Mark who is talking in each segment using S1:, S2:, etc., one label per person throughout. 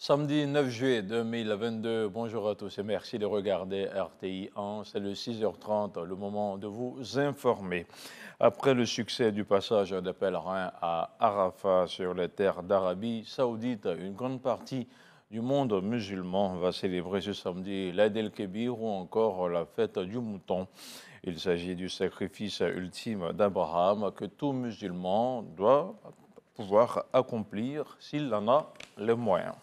S1: Samedi 9 juillet 2022, bonjour à tous et merci de regarder RTI 1. C'est le 6h30, le moment de vous informer. Après le succès du passage des pèlerins à Arafat sur les terres d'Arabie Saoudite, une grande partie du monde musulman va célébrer ce samedi l'Aïd el-Kébir ou encore la fête du mouton. Il s'agit du sacrifice ultime d'Abraham que tout musulman doit pouvoir accomplir s'il en a les moyens.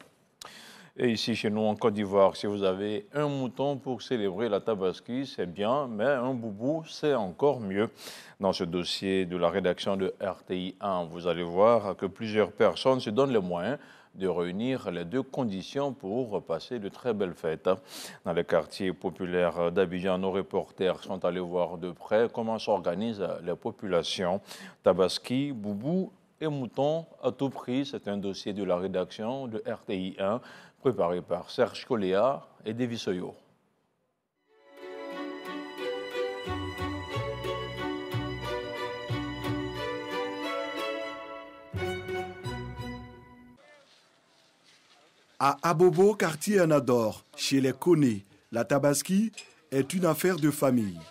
S1: Et ici, chez nous, en Côte d'Ivoire, si vous avez un mouton pour célébrer la Tabaski, c'est bien, mais un boubou, c'est encore mieux. Dans ce dossier de la rédaction de RTI 1, vous allez voir que plusieurs personnes se donnent les moyens de réunir les deux conditions pour passer de très belles fêtes. Dans les quartiers populaires d'Abidjan, nos reporters sont allés voir de près comment s'organisent les populations. Tabaski, boubou et mouton à tout prix, c'est un dossier de la rédaction de RTI 1, préparé par Serge Coléa et David Soyo.
S2: À Abobo, quartier Anador, chez les Koné, la Tabaski est une affaire de famille.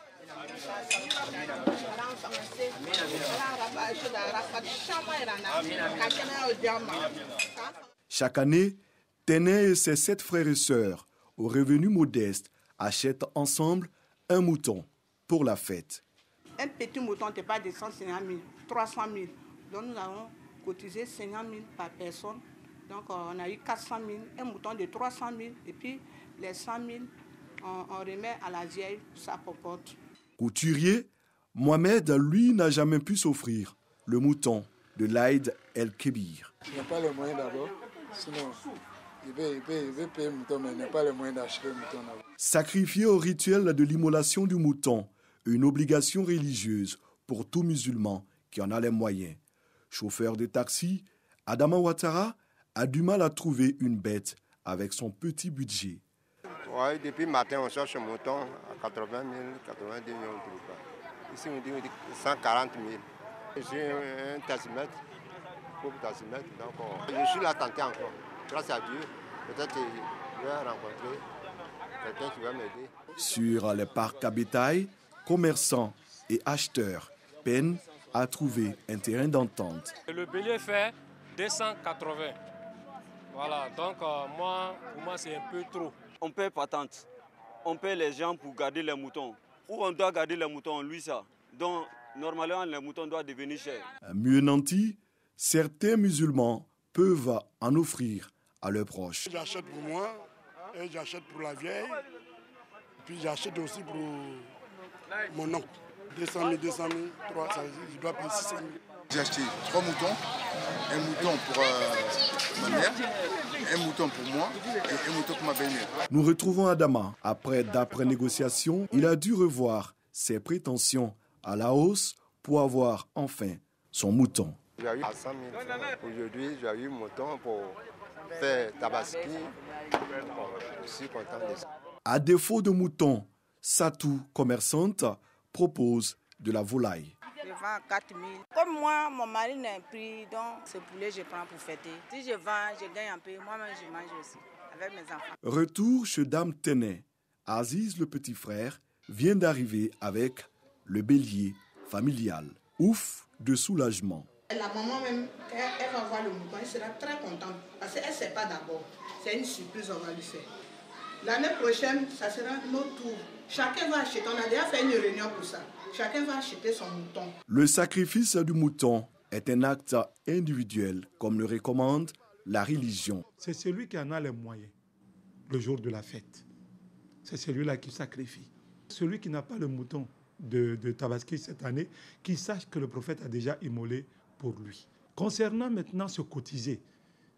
S2: Chaque année, Téné et ses 7 frères et sœurs, aux revenus modestes, achètent ensemble un mouton pour la fête.
S3: Un petit mouton n'est pas de 150 000, 300 000. Donc nous avons cotisé 50 000 par personne. Donc on a eu 400 000, un mouton de 300 000 et puis les 100 000, on remet à la vieille sa popote.
S2: Couturier, Mohamed, lui, n'a jamais pu s'offrir le mouton de l'Aïd el-Kébir.
S4: Il n'y a pas le moyen d'abord, sinon il veut payer le mouton, mais il n'y a pas le moyen d'acheter le mouton d'abord.
S2: Sacrifié au rituel de l'immolation du mouton, une obligation religieuse pour tout musulman qui en a les moyens. Chauffeur de taxi, Adama Ouattara a du mal à trouver une bête avec son petit budget.
S5: Oui, depuis le matin, on cherche un mouton à 80 000, 90 000, on ne trouve pas. Ici, on dit 140 000. J'ai un taximètre, pauvre taximètre, donc je suis là tenté encore. Grâce à Dieu, peut-être que je vais rencontrer quelqu'un qui va m'aider.
S2: Sur les parcs à bétail, commerçants et acheteurs peinent à trouver un terrain d'entente.
S6: Le bélier fait 280. Voilà, donc pour moi, c'est un peu trop.
S7: On paie patente, on paie les gens pour garder les moutons. Où on doit garder les moutons, lui ça. Donc normalement, les moutons doivent devenir chers.
S2: Mieux nanti, certains musulmans peuvent en offrir à leurs proches.
S4: J'achète pour moi, et j'achète pour la vieille, puis j'achète aussi pour mon oncle. 200 000, 300 000, je dois payer 600 000.
S8: J'ai acheté 3 moutons, un mouton pour ma mère, un mouton pour moi et un mouton pour ma belle-mère.
S2: Nous retrouvons Adama. D'après négociation, il a dû revoir ses prétentions à la hausse pour avoir enfin son mouton.
S5: J'ai eu 100 000 francs. Aujourd'hui, j'ai eu un mouton pour faire Tabaski. Je suis content de ça.
S2: À défaut de mouton, Satou, commerçante, propose de la volaille.
S3: Je vends 4 000. Comme moi, mon mari n'a pris, donc ce poulet, je prends pour fêter. Si je vends, je gagne un peu. Moi-même, je mange aussi avec mes enfants.
S2: Retour chez Dame Téné. Aziz, le petit frère, vient d'arriver avec le bélier familial. Ouf de soulagement.
S3: La maman même, elle va voir le mouton, elle sera très contente. Parce qu'elle ne sait pas d'abord. C'est une surprise, on va lui faire. L'année prochaine, ça sera notre tour. Chacun va acheter. On a déjà fait une réunion pour ça. Chacun va acheter son mouton.
S2: Le sacrifice du mouton est un acte individuel, comme le recommande la religion.
S9: C'est celui qui en a les moyens, le jour de la fête. C'est celui-là qui sacrifie. Celui qui n'a pas le mouton de Tabaski cette année, qui sache que le prophète a déjà immolé pour lui. Concernant maintenant ce cotisé,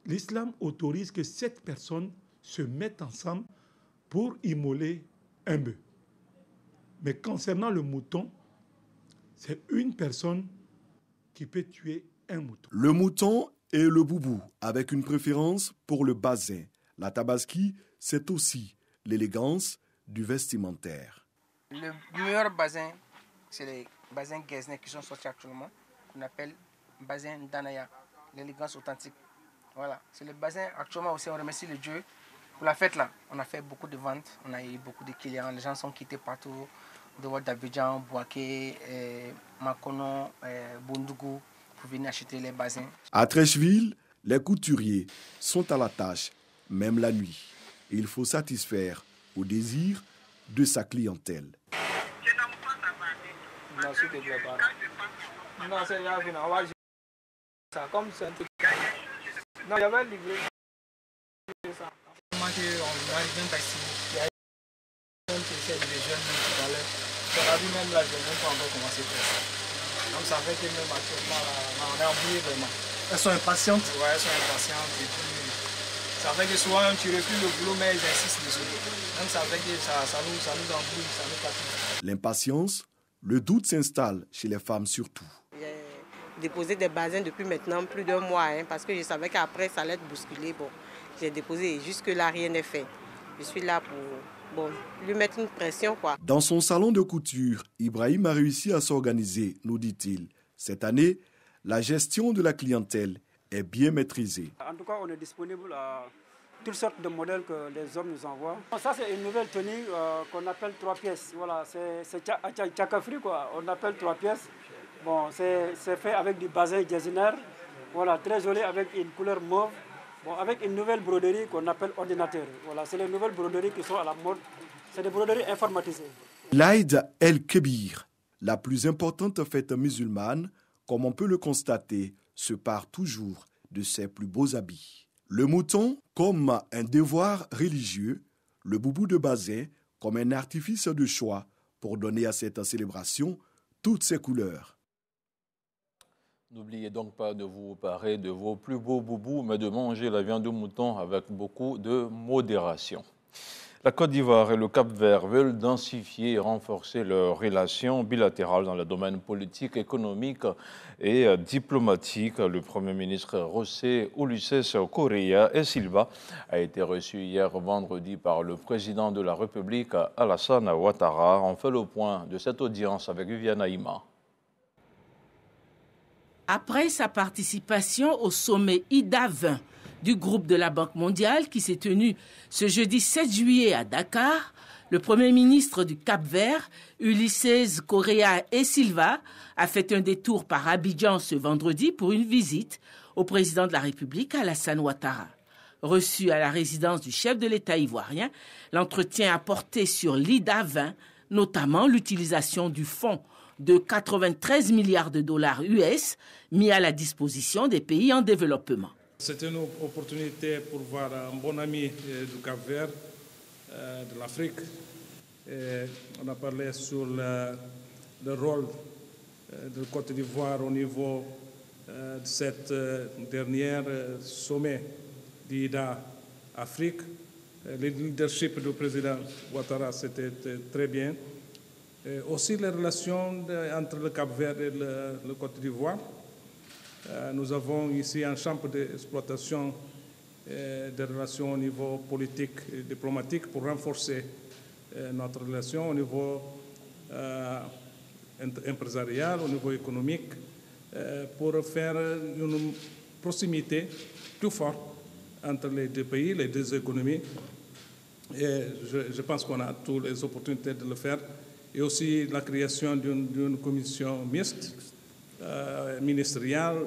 S9: l'islam autorise que 7 personnes se mettent ensemble pour immoler un bœuf. Mais concernant le mouton, c'est une personne qui peut tuer un mouton.
S2: Le mouton et le boubou, avec une préférence pour le basin. La Tabaski, c'est aussi l'élégance du vestimentaire.
S10: Le meilleur basin, c'est les basins guesnais qui sont sortis actuellement, qu'on appelle basin d'Anaya, l'élégance authentique. Voilà, c'est le bazin. Actuellement aussi, on remercie le Dieu. Pour la fête là, on a fait beaucoup de ventes, on a eu beaucoup de clients, les gens sont quittés partout, de d'Abidjan, Bouaké, Makono, Bundougou, pour venir acheter les bazins.
S2: À Trècheville, les couturiers sont à la tâche, même la nuit. Il faut satisfaire aux désirs de sa clientèle.
S10: Non, c'est là, ça comme c'est un truc. Non, il y avait livré ça. On a un taxi. Il y a un qui des jeunes tout à l'heure. On a vu même là, je n'ai pas encore commencé à faire ça. Donc ça fait que même actuellement, là, on est embrouillé vraiment. Elles sont impatientes? Oui, elles sont impatientes. Et puis, ça fait que souvent tu refuses le boulot, mais elles insistent dessus. Donc ça fait que ça nous embrouille, ça nous fatigue.
S2: L'inpatience, le doute s'installe chez les femmes surtout.
S11: J'ai déposé des bazins depuis maintenant plus d'1 mois, parce que je savais qu'après ça allait être bousculé. Bon, j'ai déposé et jusque-là rien n'est fait. Je suis là pour lui mettre une pression, quoi.
S2: Dans son salon de couture, Ibrahim a réussi à s'organiser, nous dit-il. Cette année, la gestion de la clientèle est bien maîtrisée.
S12: En tout cas, on est disponible à toutes sortes de modèles que les hommes nous envoient. Ça, c'est une nouvelle tenue qu'on appelle 3 pièces. Voilà, c'est Tchakafri, quoi. On appelle 3 pièces. Bon, c'est fait avec du bazin jazinaire. Voilà, très joli avec une couleur mauve. Bon, avec une nouvelle broderie qu'on appelle ordinateur. Voilà, c'est les nouvelles broderies qui sont à la mode. C'est des broderies informatisées.
S2: L'Aïd el-Kébir, la plus importante fête musulmane, comme on peut le constater, se part toujours de ses plus beaux habits. Le mouton comme un devoir religieux, le boubou de bazin comme un artifice de choix pour donner à cette célébration toutes ses couleurs.
S1: N'oubliez donc pas de vous parer de vos plus beaux boubous, mais de manger la viande de mouton avec beaucoup de modération. La Côte d'Ivoire et le Cap-Vert veulent densifier et renforcer leurs relations bilatérales dans le domaine politique, économique et diplomatique. Le Premier ministre José Ulises Correa et Silva a été reçu hier vendredi par le président de la République, Alassane Ouattara. On fait le point de cette audience avec Viviane Aïma.
S13: Après sa participation au sommet IDA 20 du groupe de la Banque mondiale qui s'est tenu ce jeudi 7 juillet à Dakar, le Premier ministre du Cap-Vert, Ulises Correa et Silva, a fait un détour par Abidjan ce vendredi pour une visite au président de la République, Alassane Ouattara. Reçu à la résidence du chef de l'État ivoirien, l'entretien a porté sur l'IDA 20, notamment l'utilisation du fonds de 93 milliards de dollars US mis à la disposition des pays en développement.
S14: C'est une opportunité pour voir un bon ami du Cap-Vert, de l'Afrique. On a parlé sur le rôle de Côte d'Ivoire au niveau de cette dernière sommet d'IDA Afrique. Le leadership du président Ouattara, c'était très bien. Aussi les relations entre le Cap-Vert et le Côte d'Ivoire. Nous avons ici un champ d'exploitation des relations au niveau politique et diplomatique pour renforcer notre relation au niveau empresarial, au niveau économique, pour faire une proximité plus forte entre les deux pays, les deux économies. Et je pense qu'on a toutes les opportunités de le faire. Et aussi la création d'une commission mixte, ministérielle,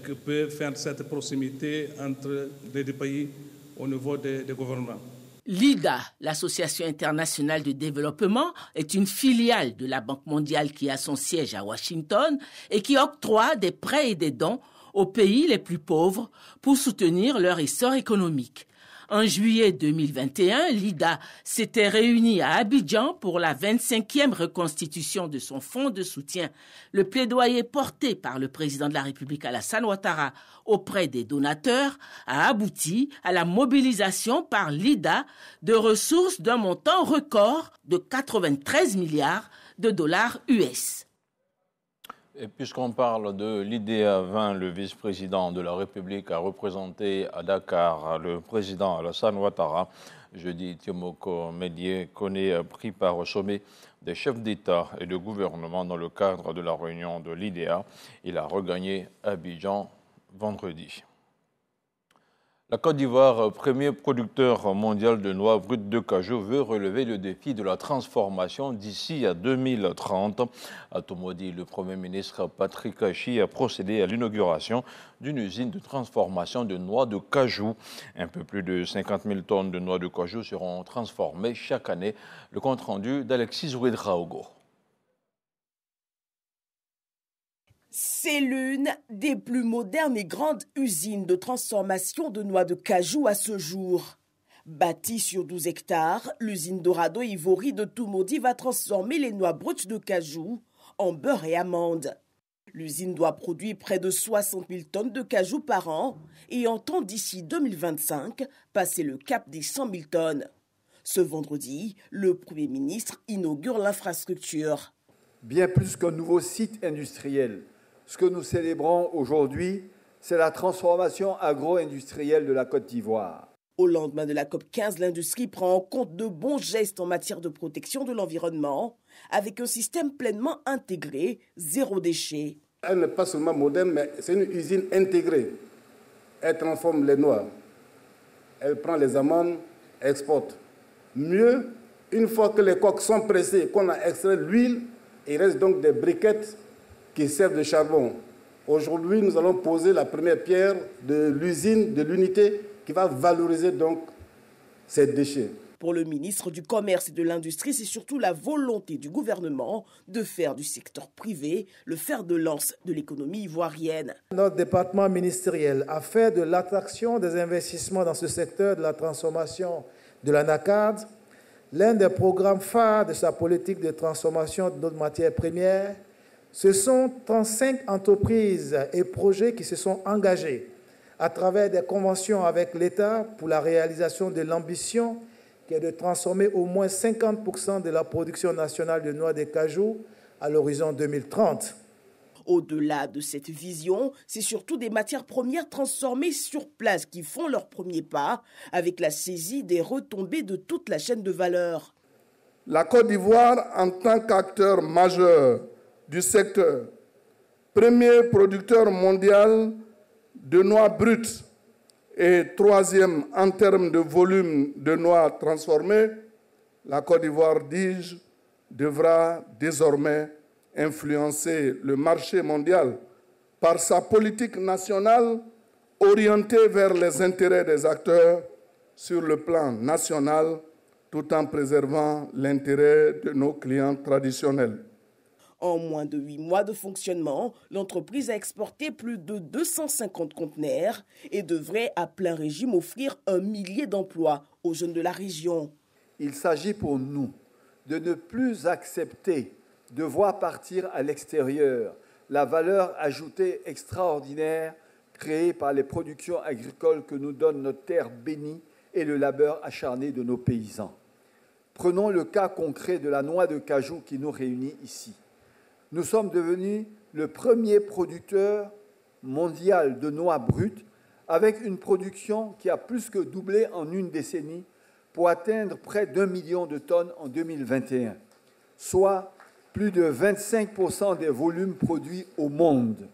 S14: qui peut faire cette proximité entre les deux pays au niveau des gouvernements.
S13: L'IDA, l'Association internationale de développement, est une filiale de la Banque mondiale qui a son siège à Washington et qui octroie des prêts et des dons aux pays les plus pauvres pour soutenir leur essor économique. En juillet 2021, l'IDA s'était réunie à Abidjan pour la 25e reconstitution de son fonds de soutien. Le plaidoyer porté par le président de la République Alassane Ouattara auprès des donateurs a abouti à la mobilisation par l'IDA de ressources d'un montant record de 93 milliards de dollars US.
S1: Et puisqu'on parle de l'IDA 20, le vice-président de la République a représenté à Dakar le président Alassane Ouattara. Jeudi, Tiomoko Médié Koné pris part au sommet des chefs d'État et de gouvernement dans le cadre de la réunion de l'IDA. Il a regagné Abidjan vendredi. La Côte d'Ivoire, premier producteur mondial de noix brutes de cajou, veut relever le défi de la transformation d'ici à 2030. À Tomodi, le Premier ministre Patrick Achi a procédé à l'inauguration d'une usine de transformation de noix de cajou. Un peu plus de 50 000 tonnes de noix de cajou seront transformées chaque année. Le compte-rendu d'Alexis Ouedraogo.
S15: C'est l'une des plus modernes et grandes usines de transformation de noix de cajou à ce jour. Bâtie sur 12 hectares, l'usine Dorado Ivory de Tomodi va transformer les noix brutes de cajou en beurre et amandes. L'usine doit produire près de 60 000 tonnes de cajou par an et entend d'ici 2025 passer le cap des 100 000 tonnes. Ce vendredi, le Premier ministre inaugure l'infrastructure.
S16: Bien plus qu'un nouveau site industriel, ce que nous célébrons aujourd'hui, c'est la transformation agro-industrielle de la Côte d'Ivoire.
S15: Au lendemain de la COP15, l'industrie prend en compte de bons gestes en matière de protection de l'environnement, avec un système pleinement intégré, zéro déchet.
S17: Elle n'est pas seulement moderne, mais c'est une usine intégrée. Elle transforme les noix, elle prend les amandes, exporte. Mieux, une fois que les coques sont pressées, qu'on a extrait l'huile, il reste donc des briquettes qui servent de charbon. Aujourd'hui, nous allons poser la première pierre de l'usine, de l'unité qui va valoriser donc ces déchets.
S15: Pour le ministre du Commerce et de l'Industrie, c'est surtout la volonté du gouvernement de faire du secteur privé le fer de lance de l'économie ivoirienne.
S18: Notre département ministériel a fait de l'attraction des investissements dans ce secteur de la transformation de l'anacarde l'un des programmes phares de sa politique de transformation de notre matière première. Ce sont 35 entreprises et projets qui se sont engagés à travers des conventions avec l'État pour la réalisation de l'ambition qui est de transformer au moins 50% de la production nationale de noix de cajou à l'horizon 2030.
S15: Au-delà de cette vision, c'est surtout des matières premières transformées sur place qui font leur premier pas avec la saisie des retombées de toute la chaîne de valeur.
S17: La Côte d'Ivoire, en tant qu'acteur majeur du secteur, premier producteur mondial de noix brutes et troisième en termes de volume de noix transformées, la Côte d'Ivoire, dis-je, devra désormais influencer le marché mondial par sa politique nationale orientée vers les intérêts des acteurs sur le plan national, tout en préservant l'intérêt de nos clients traditionnels.
S15: En moins de 8 mois de fonctionnement, l'entreprise a exporté plus de 250 conteneurs et devrait à plein régime offrir 1 millier d'emplois aux jeunes de la région.
S16: Il s'agit pour nous de ne plus accepter de voir partir à l'extérieur la valeur ajoutée extraordinaire créée par les productions agricoles que nous donne notre terre bénie et le labeur acharné de nos paysans. Prenons le cas concret de la noix de cajou qui nous réunit ici. Nous sommes devenus le premier producteur mondial de noix brutes avec une production qui a plus que doublé en une décennie pour atteindre près d'1 million de tonnes en 2021, soit plus de 25% des volumes produits au monde.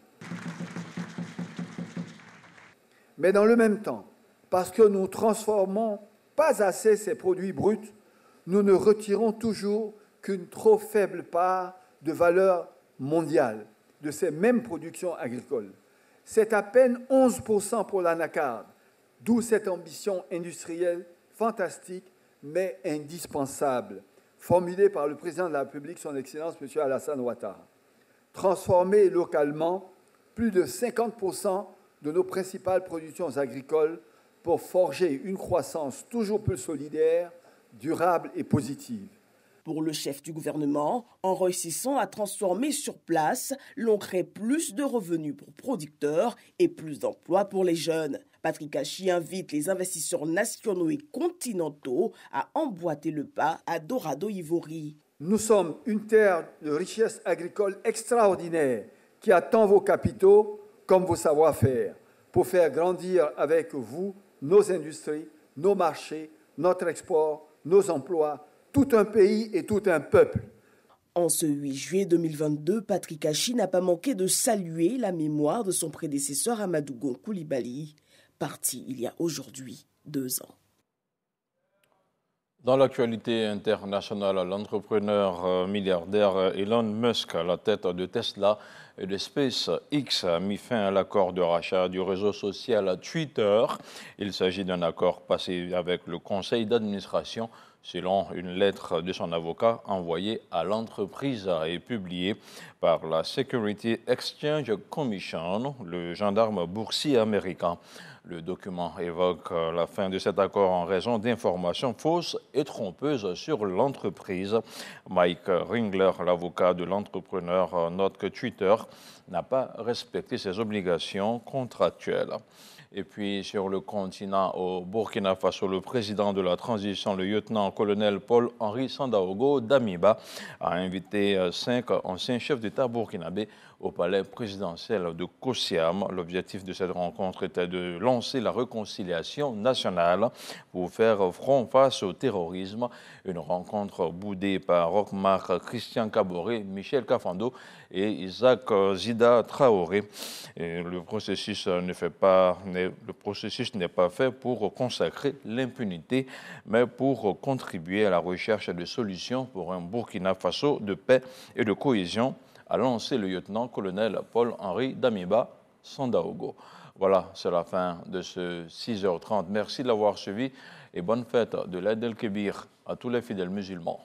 S16: Mais dans le même temps, parce que nous ne transformons pas assez ces produits bruts, nous ne retirons toujours qu'une trop faible part de valeur mondiale de ces mêmes productions agricoles. C'est à peine 11% pour l'anacarde, d'où cette ambition industrielle fantastique mais indispensable, formulée par le président de la République, son Excellence M. Alassane Ouattara. Transformer localement plus de 50% de nos principales productions agricoles pour forger une croissance toujours plus solidaire, durable et positive.
S15: Pour le chef du gouvernement, en réussissant à transformer sur place, l'on crée plus de revenus pour producteurs et plus d'emplois pour les jeunes. Patrick Achi invite les investisseurs nationaux et continentaux à emboîter le pas à Dorado Ivory.
S16: Nous sommes une terre de richesse agricole extraordinaire qui attend vos capitaux comme vos savoir-faire pour faire grandir avec vous nos industries, nos marchés, notre export, nos emplois, tout un pays et tout un peuple.
S15: En ce 8 juillet 2022, Patrick Achi n'a pas manqué de saluer la mémoire de son prédécesseur Amadou Gon Coulibaly. parti il y a aujourd'hui 2 ans.
S1: Dans l'actualité internationale, l'entrepreneur milliardaire Elon Musk, à la tête de Tesla et de SpaceX, a mis fin à l'accord de rachat du réseau social Twitter. Il s'agit d'un accord passé avec le conseil d'administration selon une lettre de son avocat envoyée à l'entreprise et publiée par la Security Exchange Commission, le gendarme boursier américain. Le document évoque la fin de cet accord en raison d'informations fausses et trompeuses sur l'entreprise. Mike Ringler, l'avocat de l'entrepreneur, note que Twitter n'a pas respecté ses obligations contractuelles. Et puis, sur le continent, au Burkina Faso, le président de la transition, le lieutenant-colonel Paul-Henri Sandaogo Damiba, a invité 5 anciens chefs d'État burkinabés au palais présidentiel de Kosiam. L'objectif de cette rencontre était de lancer la réconciliation nationale pour faire front face au terrorisme. Une rencontre boudée par Roch-Marc Christian Kaboré, Michel Kafando et Isaac Zida Traoré. Et le processus n'est pas fait pour consacrer l'impunité, mais pour contribuer à la recherche de solutions pour un Burkina Faso de paix et de cohésion, a lancé le lieutenant-colonel Paul-Henri Damiba Sandaogo. Voilà, c'est la fin de ce 6h30. Merci de l'avoir suivi et bonne fête de l'Aïd el-Kébir à tous les fidèles musulmans.